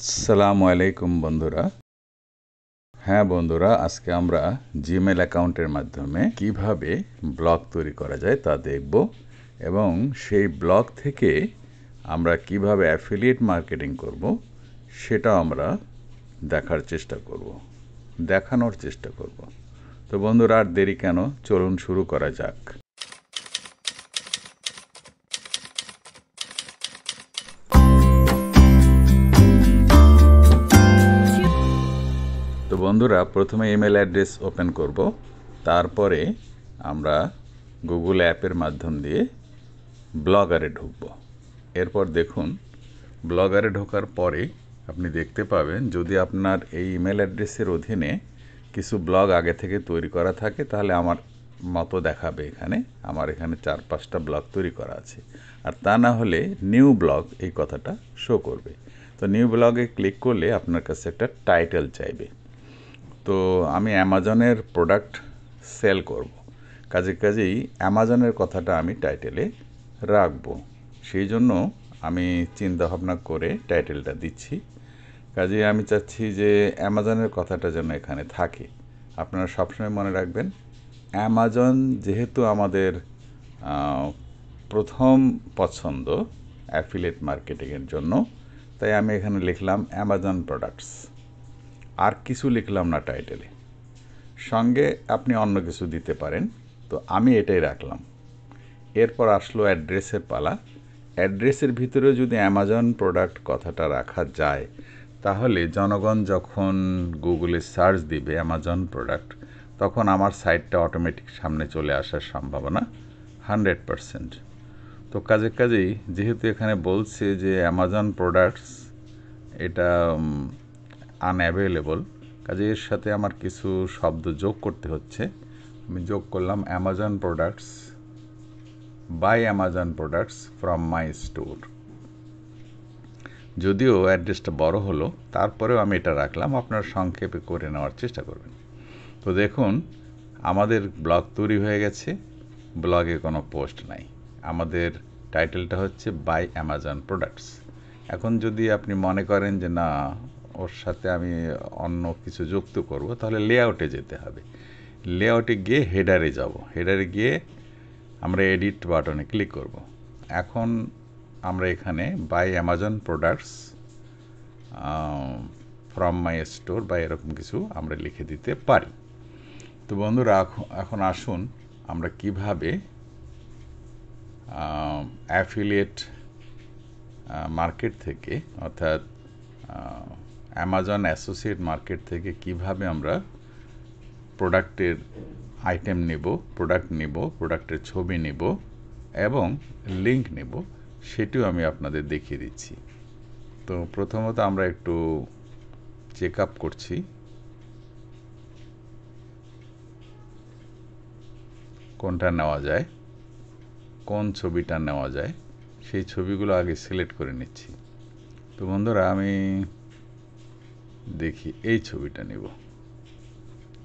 আসসালামু আলাইকুম বন্ধুরা। হ্যাঁ বন্ধুরা, আজকে আমরা জিমেল অ্যাকাউন্টের মাধ্যমে কিভাবে ব্লগ তৈরি করা যায় তা দেখব এবং সেই ব্লগ থেকে আমরা কিভাবে অ্যাফিলিয়েট মার্কেটিং করব সেটাও আমরা দেখানোর চেষ্টা করব। তো বন্ধুরা, আর দেরি কেন, চলুন শুরু করা যাক। তো বন্ধুরা, প্রথমে ইমেল অ্যাড্রেস ওপেন করব, তারপরে আমরা গুগল অ্যাপের মাধ্যম দিয়ে ব্লগারে ঢুকব। এরপর দেখুন, ব্লগারে ঢোকার পরে আপনি দেখতে পাবেন যদি আপনার এই ইমেল অ্যাড্রেসের অধীনে কিছু ব্লগ আগে থেকে তৈরি করা থাকে তাহলে আমার মতো দেখাবে। আমার এখানে 4-5টা ব্লগ তৈরি করা আছে। আর তা না হলে নিউ ব্লগ এই কথাটা শো করবে। তো নিউ ব্লগে ক্লিক করলে আপনার কাছে একটা টাইটেল চাইবে। তো আমি অ্যামাজনের প্রোডাক্ট সেল করব, কাজেই অ্যামাজনের কথাটা আমি টাইটেলে রাখবো। সেই জন্য আমি চিন্তা ভাবনা করে টাইটেলটা দিচ্ছি। কাজেই আমি চাচ্ছি যে অ্যামাজনের কথাটা যেন এখানে থাকে। আপনারা সবসময় মনে রাখবেন, অ্যামাজন যেহেতু আমাদের প্রথম পছন্দ অ্যাফিলিয়েট মার্কেটিংয়ের জন্য, তাই আমি এখানে লিখলাম অ্যামাজন প্রোডাক্টস। আর কিছু লিখলাম না টাইটেলে, সঙ্গে আপনি অন্য কিছু দিতে পারেন। তো আমি এটাই রাখলাম। এরপর আসলো অ্যাড্রেসের পালা। অ্যাড্রেসের ভিতরে যদি অ্যামাজন প্রোডাক্ট কথাটা রাখা যায় তাহলে জনগণ যখন গুগলে সার্চ দিবে অ্যামাজন প্রোডাক্ট, তখন আমার সাইটটা অটোমেটিক সামনে চলে আসার সম্ভাবনা 100%। তো কাজেই যেহেতু এখানে বলছে যে অ্যামাজন প্রোডাক্টস এটা আনঅ্যাভেলেবল, কাজে এর সাথে আমার কিছু শব্দ যোগ করতে হচ্ছে। আমি যোগ করলাম Amazon products buy Amazon products from my store. যদিও অ্যাড্রেসটা বড় হলো, তারপরেও আমি এটা রাখলাম, আপনারা সংক্ষেপে করে নেওয়ার চেষ্টা করবেন। তো দেখুন, আমাদের ব্লগ তৈরি হয়ে গেছে। ব্লগে কোনো পোস্ট নাই। আমাদের টাইটেলটা হচ্ছে বাই অ্যামাজন প্রোডাক্টস। এখন যদি আপনি মনে করেন যে না, ওর সাথে আমি অন্য কিছু যুক্ত করব, তাহলে লেআউটে যেতে হবে। লেআউটে গিয়ে হেডারে যাব। হেডারে গিয়ে আমরা এডিট বাটনে ক্লিক করব। এখন আমরা এখানে buy Amazon products from my store বা এরকম কিছু আমরা লিখে দিতে পারি। তো বন্ধুরা, এখন আসুন আমরা কিভাবে অ্যাফিলিয়েট মার্কেট থেকে, অর্থাৎ অ্যামাজন অ্যাসোসিয়েট মার্কেট থেকে কিভাবে আমরা প্রোডাক্টের আইটেম নেব, প্রোডাক্টের ছবি নেব এবং লিঙ্ক নেব, সেটিও আমি আপনাদের দেখিয়ে দিচ্ছি। তো প্রথমত আমরা একটু চেক আপ করছি কোনটা নেওয়া যায়, কোন ছবিটা নেওয়া যায়, সেই ছবিগুলো আগে সিলেক্ট করে নিচ্ছি। তো বন্ধুরা, আমি দেখি এই ছবিটা নেব।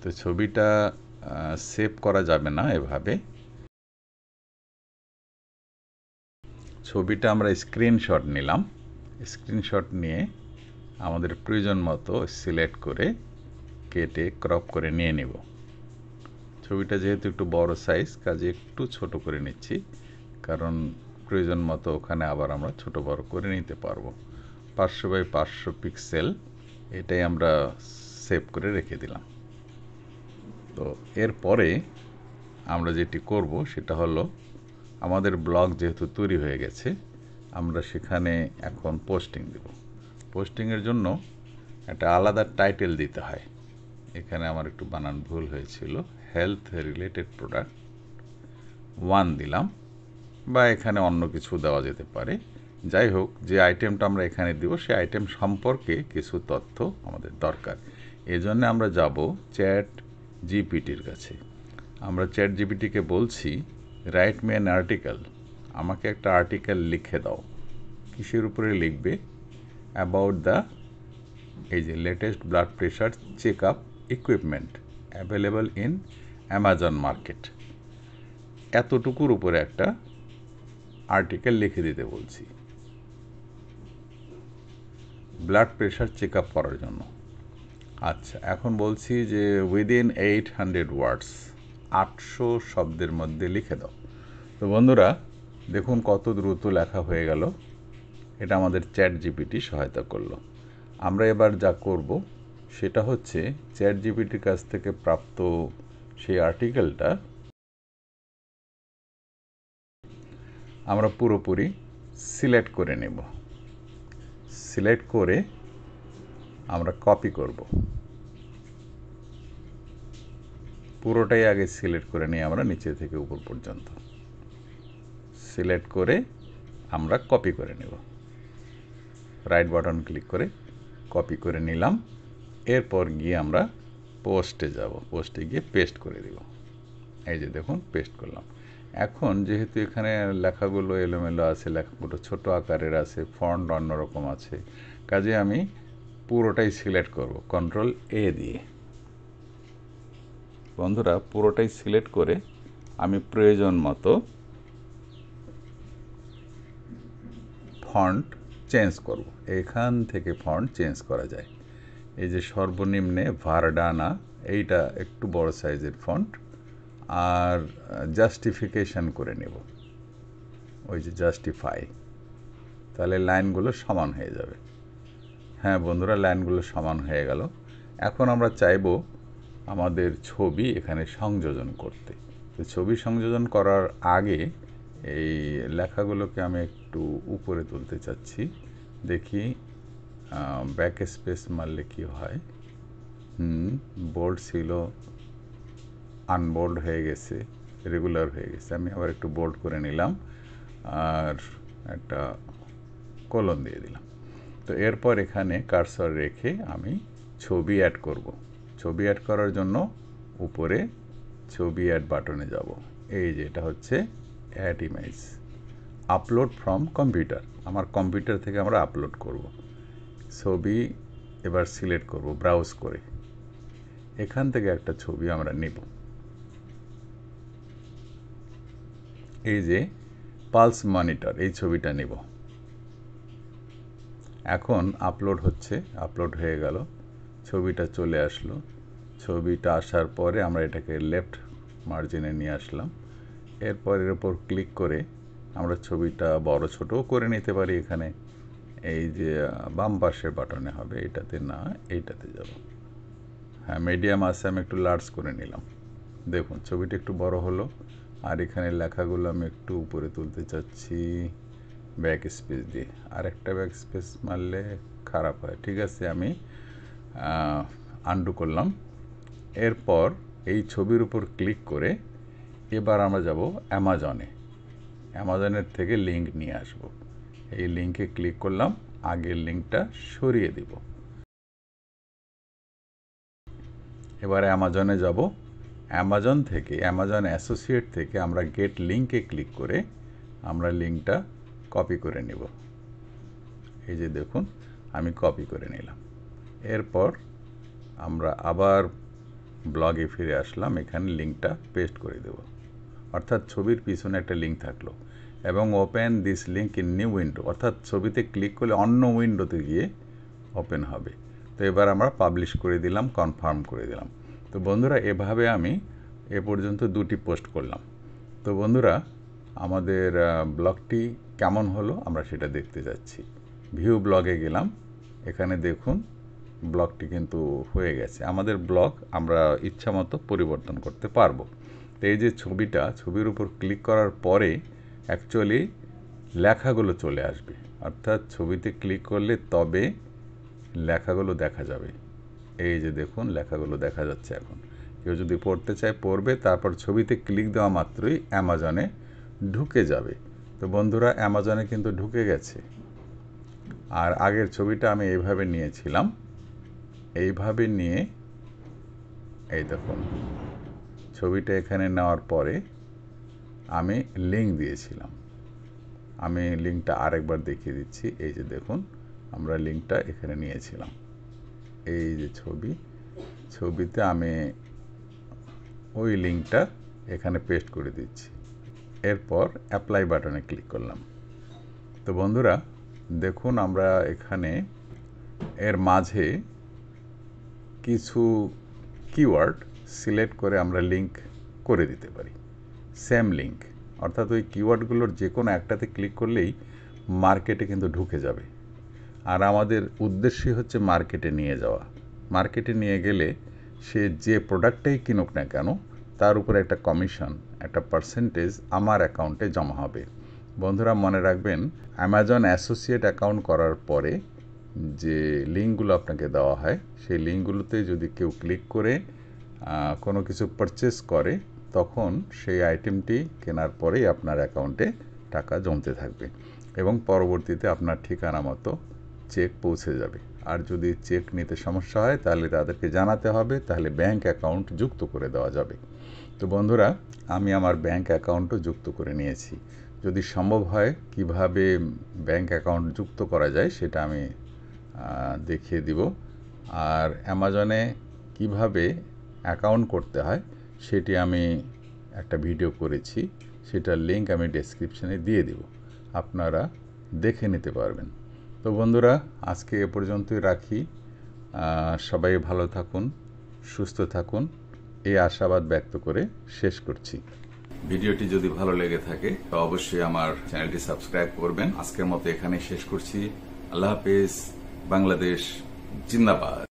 তো ছবিটা সেভ করা যাবে না এভাবে। ছবিটা আমরা স্ক্রিনশট নিলাম। স্ক্রিনশট নিয়ে আমাদের প্রয়োজন মতো সিলেক্ট করে কেটে ক্রপ করে নিয়ে নেব। ছবিটা যেহেতু একটু বড় সাইজ, কাজে একটু ছোট করে নিচ্ছি, কারণ প্রয়োজন মতো ওখানে আবার আমরা ছোট বড় করে নিতে পারবো। 500x500 পিক্সেল, এটাই আমরা সেভ করে রেখে দিলাম। তো এরপরে আমরা যেটি করব সেটা হলো, আমাদের ব্লগ যেহেতু তৈরি হয়ে গেছে, আমরা সেখানে এখন পোস্টিং দেব। পোস্টিংয়ের জন্য একটা আলাদা টাইটেল দিতে হয়। এখানে আমার একটু বানান ভুল হয়েছিল। হেলথ রিলেটেড প্রোডাক্ট 1 দিলাম, বা এখানে অন্য কিছু দেওয়া যেতে পারে। যাই হোক, যে আইটেমটা আমরা এখানে দিব সেই আইটেম সম্পর্কে কিছু তথ্য আমাদের দরকার। এজন্য আমরা যাব চ্যাট জিপিটির কাছে। আমরা চ্যাট জিপিটিকে বলছি, রাইট মি অ্যান আর্টিকেল, আমাকে একটা আর্টিকেল লিখে দাও। কিসের উপরে লিখবে? অ্যাবাউট দ্য, এই যে latest blood pressure check up equipment available in Amazon market, এতটুকুর উপরে একটা আর্টিকেল লিখে দিতে বলছি। ব্লাড প্রেশার চেক আপ করার জন্য। আচ্ছা, এখন বলছি যে উইদিন 800 ওয়ার্ডস, 800 শব্দের মধ্যে লিখে দাও। তো বন্ধুরা দেখুন কত দ্রুত লেখা হয়ে গেল। এটা আমাদের চ্যাট জিপিটি সহায়তা করলো। আমরা এবার যা করব সেটা হচ্ছে চ্যাট জিপিটির কাছ থেকে প্রাপ্ত সেই আর্টিকেলটা আমরা পুরোপুরি সিলেক্ট করে নেব। সিলেক্ট করে আমরা কপি করব। পুরোটাই আগে সিলেক্ট করে নিই আমরা নিচে থেকে উপর পর্যন্ত। সিলেক্ট করে আমরা কপি করে নেব। রাইট বাটন ক্লিক করে কপি করে নিলাম। এরপর গিয়ে আমরা পোস্টে যাব। পোস্টে গিয়ে পেস্ট করে দিব। এই যে দেখুন পেস্ট করলাম। এখন যেহেতু এখানে লেখাগুলো এলোমেলো আছে, লেখাগুলো ছোট আকারের আছে, ফন্ট অন্যরকম আছে, কাজে আমি পুরোটাই সিলেক্ট করব কন্ট্রোল এ দিয়ে। বন্ধুরা পুরোটাই সিলেক্ট করে আমি প্রয়োজন মতো ফন্ট চেঞ্জ করব। এখান থেকে ফন্ট চেঞ্জ করা যায়। এই যে সর্বনিম্নে ভারডানা, এইটা একটু বড় সাইজের ফন্ট, আর জাস্টিফিকেশন করে নেব, ওই যে জাস্টিফাই, তাহলে লাইনগুলো সমান হয়ে যাবে। হ্যাঁ বন্ধুরা, লাইনগুলো সমান হয়ে গেল। এখন আমরা চাইব আমাদের ছবি এখানে সংযোজন করতে। তো ছবি সংযোজন করার আগে এই লেখাগুলোকে আমি একটু উপরে তুলতে চাচ্ছি। দেখি ব্যাক স্পেস মারলে কি হয়। বোল্ড ছিল, আনবোল্ড হয়ে গেছে, রেগুলার হয়ে গেছে। আমি আবার একটু বোল্ড করে নিলাম আর একটা কলন দিয়ে দিলাম। তো এরপর এখানে কার্সর রেখে আমি ছবি অ্যাড করব। ছবি অ্যাড করার জন্য উপরে ছবি অ্যাড বাটনে যাব। এই যে এটা হচ্ছে add image, upload from computer. আমার কম্পিউটার থেকে আমরা আপলোড করব ছবি। এবার সিলেক্ট করব ব্রাউজ করে, এখান থেকে একটা ছবি আমরা নেব। এই যে পালস মনিটর, এই ছবিটা নেব। এখন আপলোড হচ্ছে, আপলোড হয়ে গেল, ছবিটা চলে আসলো। ছবিটা আসার পরে আমরা এটাকে লেফট মার্জিনে নিয়ে আসলাম। এরপর এর উপর ক্লিক করে আমরা ছবিটা বড় ছোটও করে নিতে পারি। এখানে এই যে বাম পাশের বাটনে হবে, এটাতে না, এইটাতে যাব। হ্যাঁ মিডিয়াম আছে, আমি একটু লার্জ করে নিলাম। দেখুন ছবিটা একটু বড় হলো। আর এখানে লেখাগুলো আমি একটু উপরে তুলতে চাচ্ছি ব্যাক স্পেস দিয়ে। আর একটা ব্যাক স্পেস মারলে খারাপ হয়। ঠিক আছে, আমি আনডু করলাম। এরপর এই ছবির উপর ক্লিক করে এবার আমরা যাব অ্যামাজনে। অ্যামাজনের থেকে লিঙ্ক নিয়ে আসব। এই লিঙ্কে ক্লিক করলাম, আগের লিঙ্কটা সরিয়ে দিব। এবার অ্যামাজনে যাব। অ্যামাজন থেকে, অ্যামাজন অ্যাসোসিয়েট থেকে আমরা গেট লিঙ্কে ক্লিক করে আমরা লিঙ্কটা কপি করে নেব। এই যে দেখুন আমি কপি করে নিলাম। এরপর আমরা আবার ব্লগে ফিরে আসলাম, এখানে লিঙ্কটা পেস্ট করে দেব। অর্থাৎ ছবির পিছনে একটা লিঙ্ক থাকলো, এবং open this link in new window, অর্থাৎ ছবিতে ক্লিক করলে অন্য উইন্ডোতে গিয়ে ওপেন হবে। তো এবার আমরা পাবলিশ করে দিলাম, কনফার্ম করে দিলাম। তো বন্ধুরা এভাবে আমি এ পর্যন্ত 2টি পোস্ট করলাম। তো বন্ধুরা আমাদের ব্লগটি কেমন হলো আমরা সেটা দেখতে যাচ্ছি। ভিউ ব্লগে গেলাম, এখানে দেখুন ব্লগটি কিন্তু হয়ে গেছে। আমাদের ব্লগ আমরা ইচ্ছা মতো পরিবর্তন করতে পারবো। তো এই যে ছবিটা, ছবির উপর ক্লিক করার পরে অ্যাকচুয়ালি লেখাগুলো চলে আসবে। অর্থাৎ ছবিতে ক্লিক করলে তবে লেখাগুলো দেখা যাবে। এই যে দেখুন লেখাগুলো দেখা যাচ্ছে। এখন কেউ যদি পড়তে চায় পড়বে, তারপর ছবিতে ক্লিক দেওয়া মাত্রই অ্যামাজনে ঢুকে যাবে। তো বন্ধুরা অ্যামাজনে কিন্তু ঢুকে গেছে। আর আগের ছবিটা আমি এইভাবে নিয়েছিলাম, এইভাবে নিয়ে এই দেখুন ছবিটা এখানে নেওয়ার পরে আমি লিঙ্ক দিয়েছিলাম। আমি লিঙ্কটা আরেকবার দেখিয়ে দিচ্ছি। এই যে দেখুন আমরা লিঙ্কটা এখানে নিয়েছিলাম। এই যে ছবিতে আমি ওই লিঙ্কটা এখানে পেস্ট করে দিচ্ছি। এরপর অ্যাপ্লাই বাটনে ক্লিক করলাম। তো বন্ধুরা দেখুন আমরা এখানে এর মাঝে কিছু কিওয়ার্ড সিলেক্ট করে আমরা লিঙ্ক করে দিতে পারি, সেম লিঙ্ক, অর্থাৎ ওই কিওয়ার্ডগুলোর যে কোনো একটাতে ক্লিক করলেই মার্কেটে কিন্তু ঢুকে যাবে। আর আমাদের উদ্দেশ্যই হচ্ছে মার্কেটে নিয়ে যাওয়া। মার্কেটে নিয়ে গেলে সে যে প্রোডাক্টটাই কিনুক না কেন তার উপরে একটা কমিশন, একটা পার্সেন্টেজ আমার অ্যাকাউন্টে জমা হবে। বন্ধুরা মনে রাখবেন, অ্যামাজন অ্যাসোসিয়েট অ্যাকাউন্ট করার পরে যে লিঙ্কগুলো আপনাকে দেওয়া হয় সেই লিঙ্কগুলোতে যদি কেউ ক্লিক করে কোনো কিছু পারচেস করে তখন সেই আইটেমটি কেনার পরেই আপনার অ্যাকাউন্টে টাকা জমতে থাকবে এবং পরবর্তীতে আপনার ঠিকানা মতো চেক পৌঁছে যাবে। আর যদি চেক নিতে সমস্যা হয় তাহলে তাদেরকে জানাতে হবে, তাহলে ব্যাংক অ্যাকাউন্ট যুক্ত করে দেওয়া যাবে। তো বন্ধুরা, আমি আমার ব্যাংক অ্যাকাউন্টও যুক্ত করে নিয়েছি। যদি সম্ভব হয় কিভাবে ব্যাংক অ্যাকাউন্ট যুক্ত করা যায় সেটা আমি দেখিয়ে দিব। আর অ্যামাজনে কিভাবে অ্যাকাউন্ট করতে হয় সেটি আমি একটা ভিডিও করেছি, সেটার লিঙ্ক আমি ডেসক্রিপশনে দিয়ে দেব, আপনারা দেখে নিতে পারবেন। তো বন্ধুরা, আজকে এ পর্যন্তই রাখি। সবাই ভালো থাকুন, সুস্থ থাকুন, এই আশাবাদ ব্যক্ত করে শেষ করছি। ভিডিওটি যদি ভালো লেগে থাকে তো অবশ্যই আমার চ্যানেলটি সাবস্ক্রাইব করবেন। আজকের মতো এখানেই শেষ করছি। আল্লাহ হাফেজ। বাংলাদেশ জিন্দাবাদ।